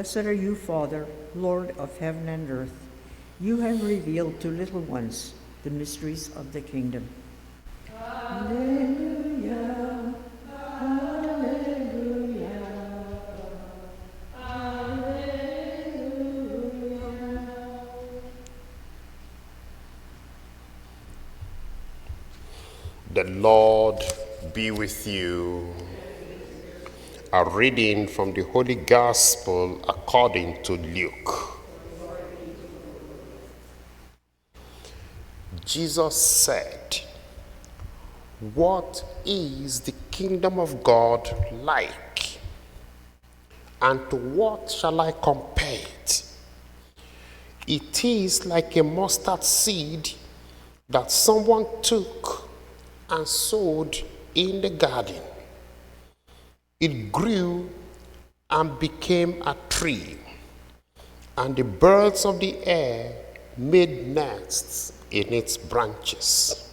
Blessed are you, Father, Lord of heaven and earth. You have revealed to little ones the mysteries of the kingdom. Alleluia, alleluia, alleluia. The Lord be with you. A reading from the Holy Gospel according to Luke. Jesus said, "What is the kingdom of God like? And to what shall I compare it? It is like a mustard seed that someone took and sowed in the garden. It grew and became a tree, and the birds of the air made nests in its branches."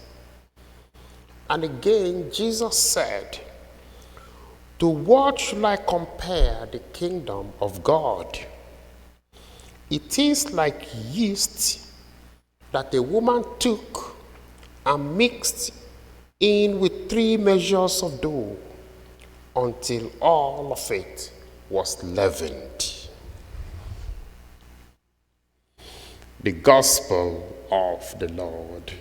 And again, Jesus said, "To what shall I compare the kingdom of God? It is like yeast that a woman took and mixed in with 3 measures of dough until all of it was leavened." The Gospel of the Lord.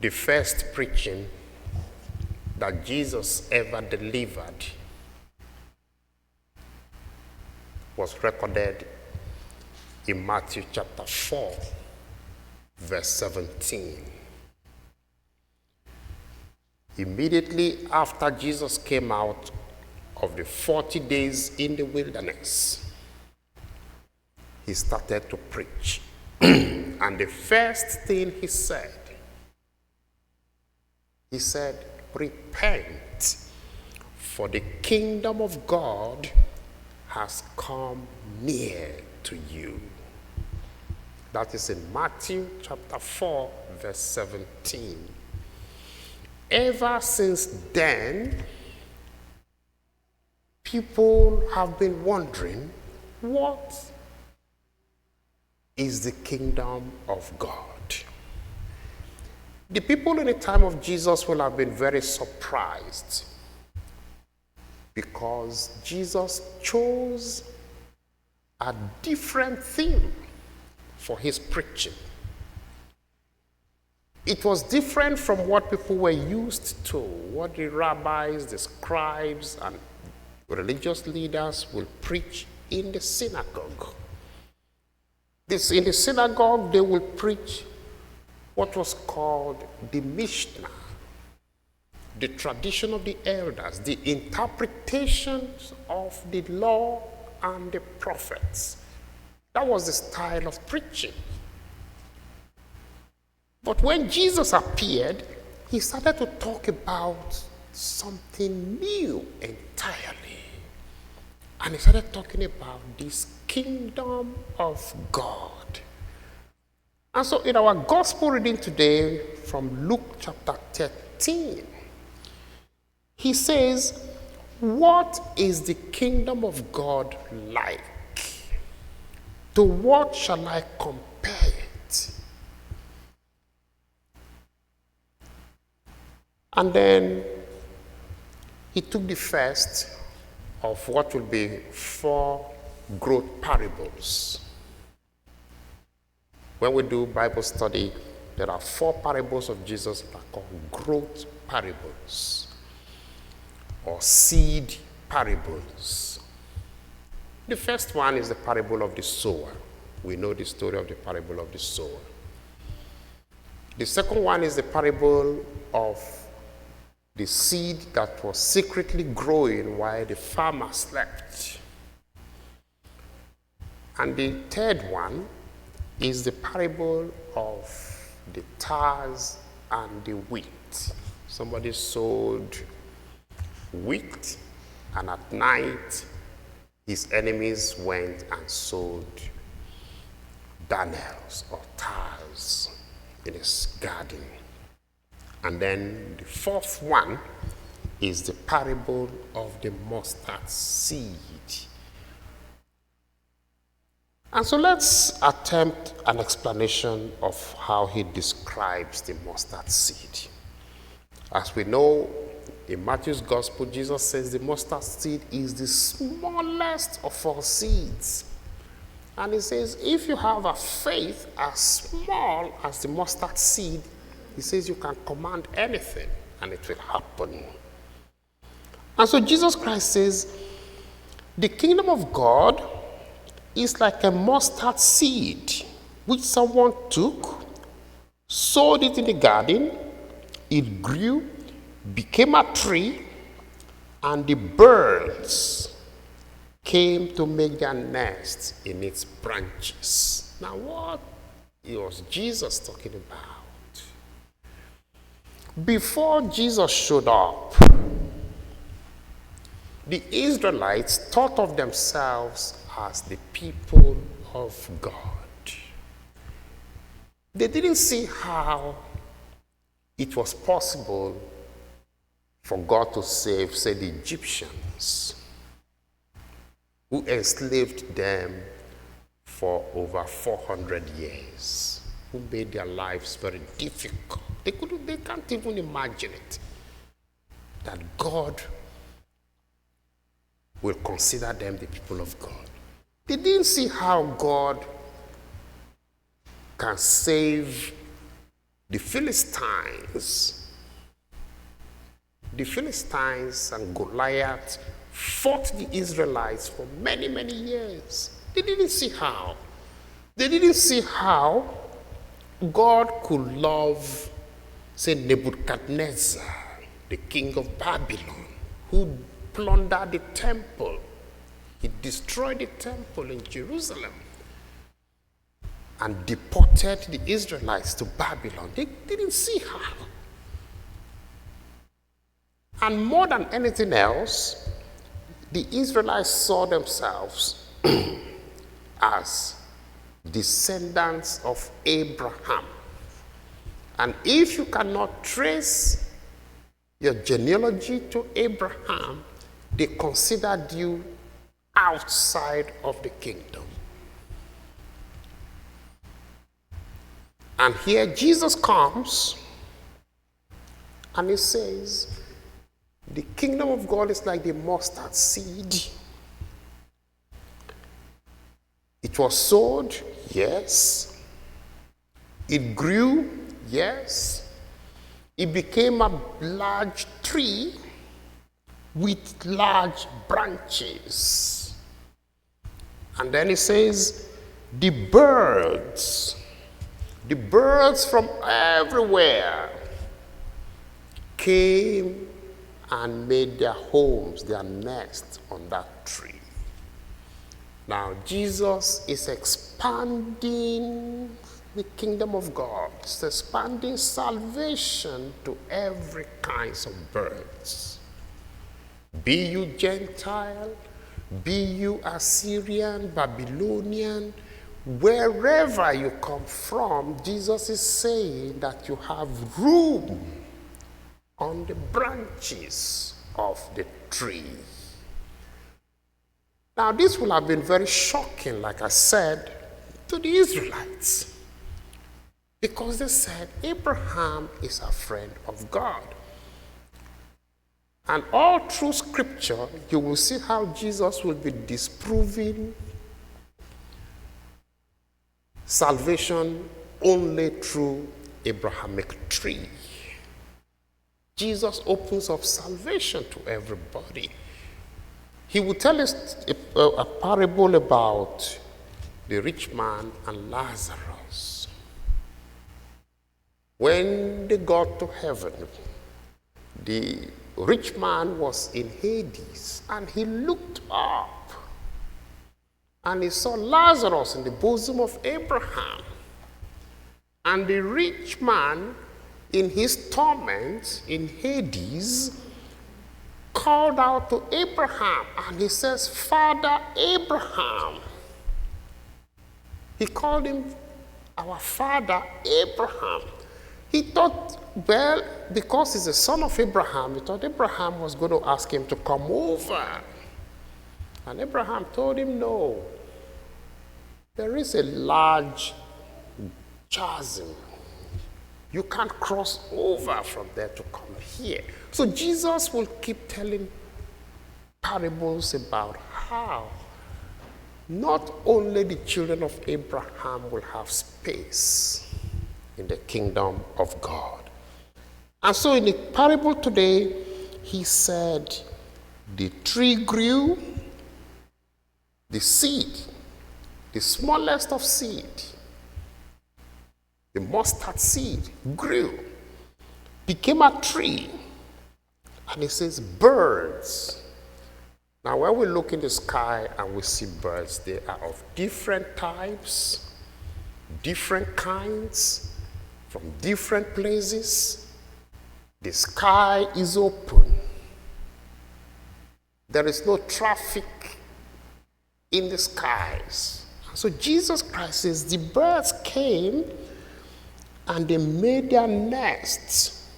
The first preaching that Jesus ever delivered was recorded in Matthew chapter 4, verse 17. Immediately after Jesus came out of the 40 days in the wilderness, he started to preach. And the first thing he said, "Repent, for the kingdom of God has come near to you." That is in Matthew chapter 4, verse 17. Ever since then, people have been wondering, what is the kingdom of God? The people in the time of Jesus will have been very surprised because Jesus chose a different theme for his preaching. It was different from what people were used to, what the rabbis, the scribes, and religious leaders will preach in the synagogue. In the synagogue, they will preach what was called the Mishnah, the tradition of the elders, the interpretations of the law and the prophets. That was the style of preaching. But when Jesus appeared, he started to talk about something new entirely. And he started talking about this kingdom of God. And so in our gospel reading today from Luke chapter 13, he says, "What is the kingdom of God like? To what shall I compare it?" And then he took the first of what will be 4 growth parables. When we do Bible study, there are 4 parables of Jesus that are called growth parables or seed parables. The first one is the parable of the sower. We know the story of the parable of the sower. The second one is the parable of the seed that was secretly growing while the farmer slept. And the third one is the parable of the tares and the wheat. Somebody sowed wheat, and at night his enemies went and sowed darnels or tares. in his garden. And then the fourth one is the parable of the mustard seed. And so let's attempt an explanation of how he describes the mustard seed. As we know, in Matthew's gospel, Jesus says the mustard seed is the smallest of all seeds. And he says, if you have a faith as small as the mustard seed, he says you can command anything and it will happen. And so Jesus Christ says, the kingdom of God is like a mustard seed which someone took, sowed it in the garden, it grew, became a tree, and the birds came to make their nests in its branches. Now, what was Jesus talking about? Before Jesus showed up, the Israelites thought of themselves as the people of God. They didn't see how it was possible for God to save, say, the Egyptians, who enslaved them for over 400 years, who made their lives very difficult. They can't even imagine it, that God will consider them the people of God. They didn't see how God can save the Philistines. The Philistines and Goliath fought the Israelites for many, many years. They didn't see how. They didn't see how God could love, say, Nebuchadnezzar, the king of Babylon, who plundered the temple. He destroyed the temple in Jerusalem and deported the Israelites to Babylon. They didn't see how. And more than anything else, the Israelites saw themselves as descendants of Abraham. And if you cannot trace your genealogy to Abraham, they considered you outside of the kingdom. And here Jesus comes and he says, the kingdom of God is like the mustard seed. It was sowed, yes. It grew, yes. It became a large tree with large branches. And then he says, the birds from everywhere came and made their homes, their nests on that tree. Now, Jesus is expanding the kingdom of God. He's expanding salvation to every kind of birds. Be you Gentile, be you Assyrian, Babylonian, wherever you come from, Jesus is saying that you have room on the branches of the tree. Now, this will have been very shocking, like I said, to the Israelites, because they said Abraham is a friend of God. And all through Scripture, you will see how Jesus will be disproving salvation only through Abrahamic tree. Jesus opens up salvation to everybody. He will tell us a parable about the rich man and Lazarus. When they got to heaven, the rich man was in Hades, and he looked up and he saw Lazarus in the bosom of Abraham. And the rich man, in his torment in Hades, called out to Abraham, and he says, Father Abraham. He called him our father Abraham. He thought, well, because he's the son of Abraham, he thought Abraham was going to ask him to come over. And Abraham told him, no. There is a large chasm. You can't cross over from there to come here. So Jesus will keep telling parables about how not only the children of Abraham will have space in the kingdom of God. And so in the parable today, he said, the tree grew, the seed, the smallest of seed, the mustard seed grew, became a tree. And it says birds. Now when we look in the sky and we see birds, they are of different types, different kinds, from different places. The sky is open. There is no traffic in the skies. So Jesus Christ says the birds came and they made their nests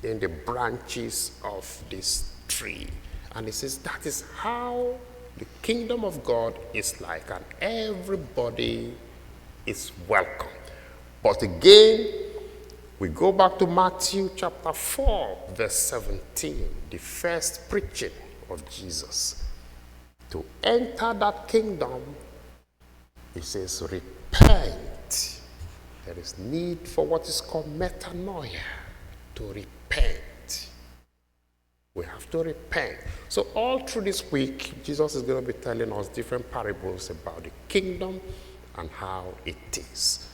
in the branches of this tree. And he says that is how the kingdom of God is like, and everybody is welcome. But again, we go back to Matthew chapter 4, verse 17, the first preaching of Jesus. To enter that kingdom, he says, repent. There is need for what is called metanoia, to repent. We have to repent. So all through this week, Jesus is going to be telling us different parables about the kingdom and how it is.